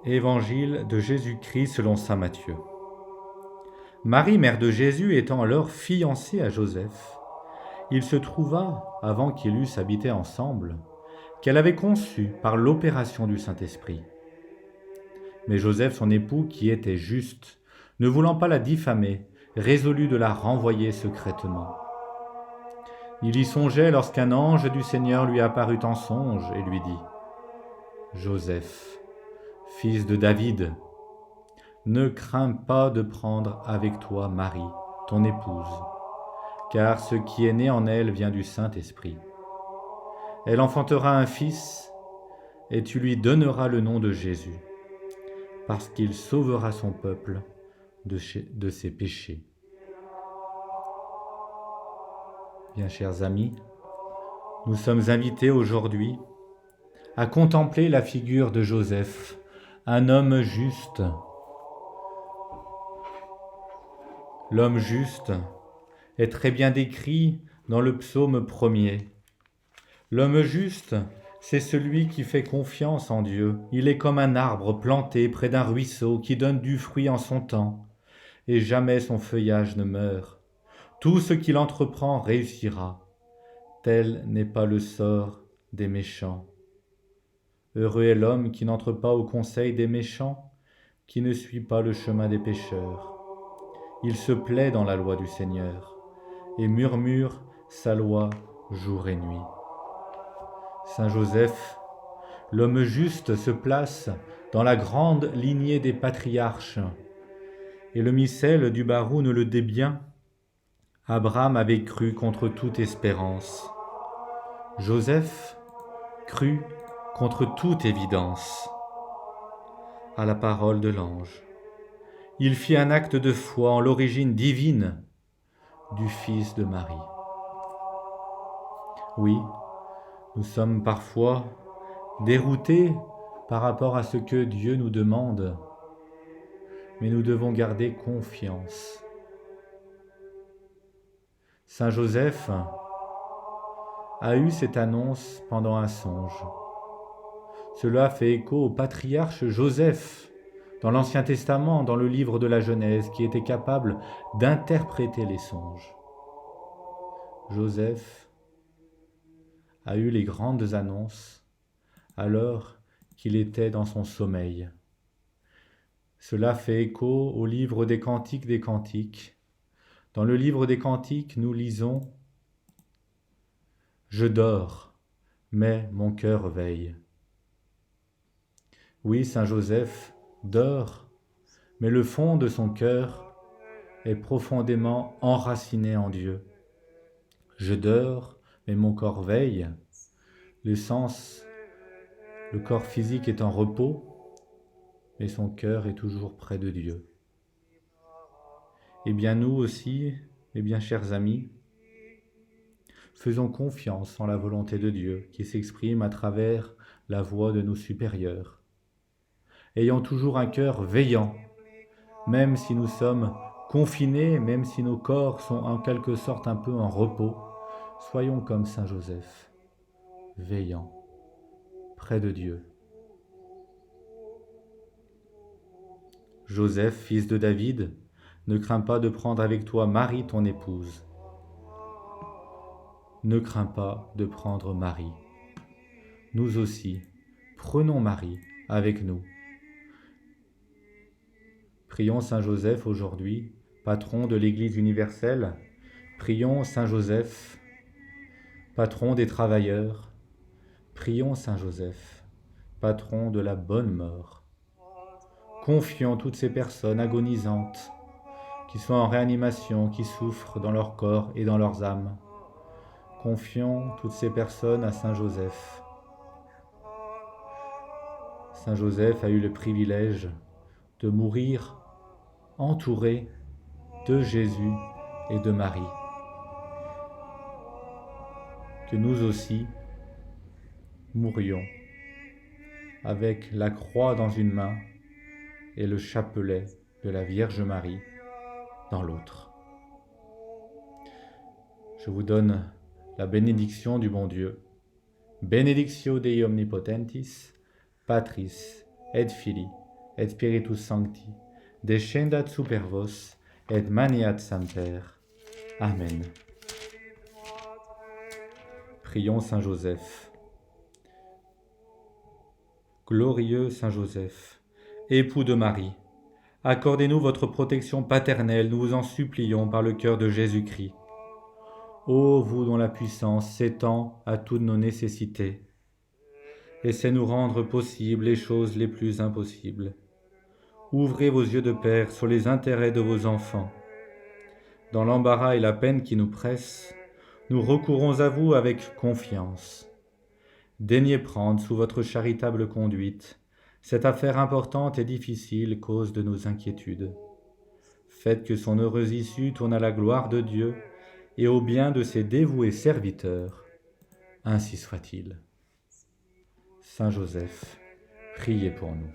Évangile de Jésus-Christ selon saint Matthieu. Marie, mère de Jésus, étant alors fiancée à Joseph, il se trouva, avant qu'ils eussent habité ensemble, qu'elle avait conçu par l'opération du Saint-Esprit. Mais Joseph, son époux, qui était juste, ne voulant pas la diffamer, résolut de la renvoyer secrètement. Il y songeait lorsqu'un ange du Seigneur lui apparut en songe et lui dit : « Joseph, fils de David, ne crains pas de prendre avec toi Marie, ton épouse, car ce qui est né en elle vient du Saint-Esprit. Elle enfantera un fils, et tu lui donneras le nom de Jésus, parce qu'il sauvera son peuple de ses péchés. » Bien, chers amis, nous sommes invités aujourd'hui à contempler la figure de Joseph, un homme juste. L'homme juste est très bien décrit dans le psaume 1er. L'homme juste, c'est celui qui fait confiance en Dieu. Il est comme un arbre planté près d'un ruisseau qui donne du fruit en son temps, et jamais son feuillage ne meurt. Tout ce qu'il entreprend réussira. Tel n'est pas le sort des méchants. Heureux est l'homme qui n'entre pas au conseil des méchants, qui ne suit pas le chemin des pécheurs. Il se plaît dans la loi du Seigneur et murmure sa loi jour et nuit. Saint Joseph, l'homme juste, se place dans la grande lignée des patriarches, et le missel du Barou nous le dit bien. Abraham avait cru contre toute espérance. Joseph crut contre toute évidence à la parole de l'ange. Il fit un acte de foi en l'origine divine du Fils de Marie. Oui, nous sommes parfois déroutés par rapport à ce que Dieu nous demande, mais nous devons garder confiance. Saint Joseph a eu cette annonce pendant un songe. Cela fait écho au patriarche Joseph dans l'Ancien Testament, dans le livre de la Genèse, qui était capable d'interpréter les songes. Joseph a eu les grandes annonces alors qu'il était dans son sommeil. Cela fait écho au livre des Cantiques des Cantiques. Dans le livre des Cantiques, nous lisons : « Je dors, mais mon cœur veille. » Oui, Saint Joseph dort, mais le fond de son cœur est profondément enraciné en Dieu. Je dors, mais mon corps veille. Le corps physique est en repos, mais son cœur est toujours près de Dieu. Eh bien, nous aussi, chers amis, faisons confiance en la volonté de Dieu qui s'exprime à travers la voix de nos supérieurs. Ayant toujours un cœur veillant, même si nous sommes confinés, même si nos corps sont en quelque sorte un peu en repos, soyons comme Saint Joseph, veillants, près de Dieu. Joseph, fils de David, ne crains pas de prendre avec toi Marie, ton épouse. Ne crains pas de prendre Marie. Nous aussi, prenons Marie avec nous. Prions Saint Joseph aujourd'hui, patron de l'Église universelle. Prions Saint Joseph, patron des travailleurs. Prions Saint Joseph, patron de la bonne mort. Confions toutes ces personnes agonisantes qui sont en réanimation, qui souffrent dans leur corps et dans leurs âmes. Confions toutes ces personnes à Saint Joseph. Saint Joseph a eu le privilège de mourir entouré de Jésus et de Marie. Que nous aussi mourions avec la croix dans une main et le chapelet de la Vierge Marie dans l'autre. Je vous donne la bénédiction du bon Dieu. Benedictio Dei omnipotentis, Patris et Filii et Spiritus Sancti, descendat super vos, et maniat semper. Amen. Prions Saint Joseph. Glorieux Saint Joseph, époux de Marie, accordez-nous votre protection paternelle, nous vous en supplions par le cœur de Jésus-Christ. Ô vous dont la puissance s'étend à toutes nos nécessités, essaie nous rendre possibles les choses les plus impossibles. Ouvrez vos yeux de Père sur les intérêts de vos enfants. Dans l'embarras et la peine qui nous pressent, nous recourons à vous avec confiance. Daignez prendre sous votre charitable conduite cette affaire importante et difficile, cause de nos inquiétudes. Faites que son heureuse issue tourne à la gloire de Dieu et au bien de ses dévoués serviteurs. Ainsi soit-il. Saint Joseph, priez pour nous.